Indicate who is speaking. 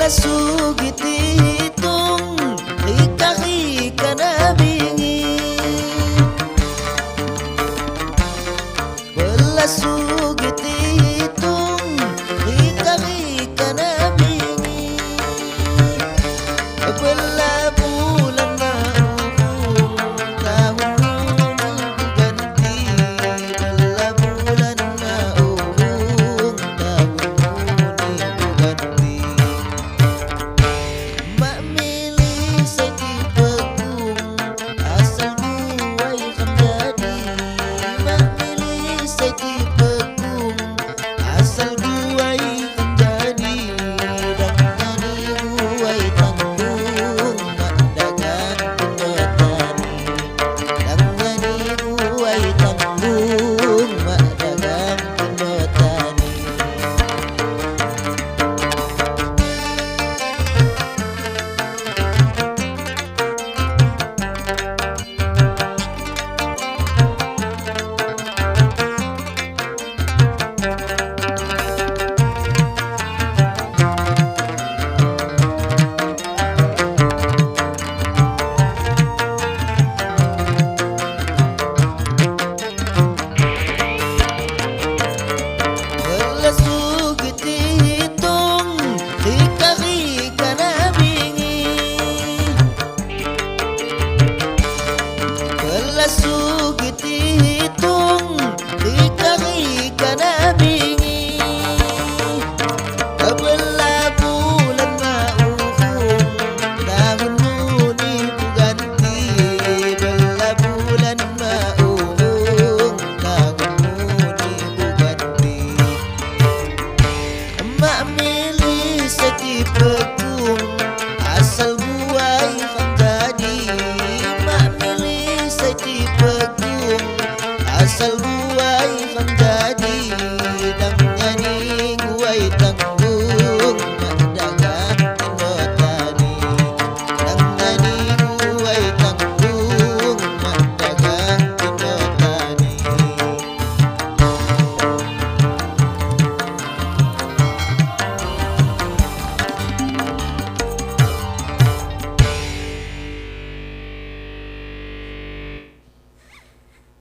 Speaker 1: Sugit dihitung, hika-hika na bingi. Belas sugit dihitung, hika-hika na bingi. Belah bulan mauhung, tahun berganti. Belah bulan mauhung, tahun berganti. Mak milih seti pegung, asal guai kan jadi. Mak milih seti pegung, asal guai kan jadi. Dan jadi guai tanggung, mak dagang pendetani. Dan jadi guai tanggung, mak dagang pendetani. Belas sugit dihitung, hika-hika na bingi. Belas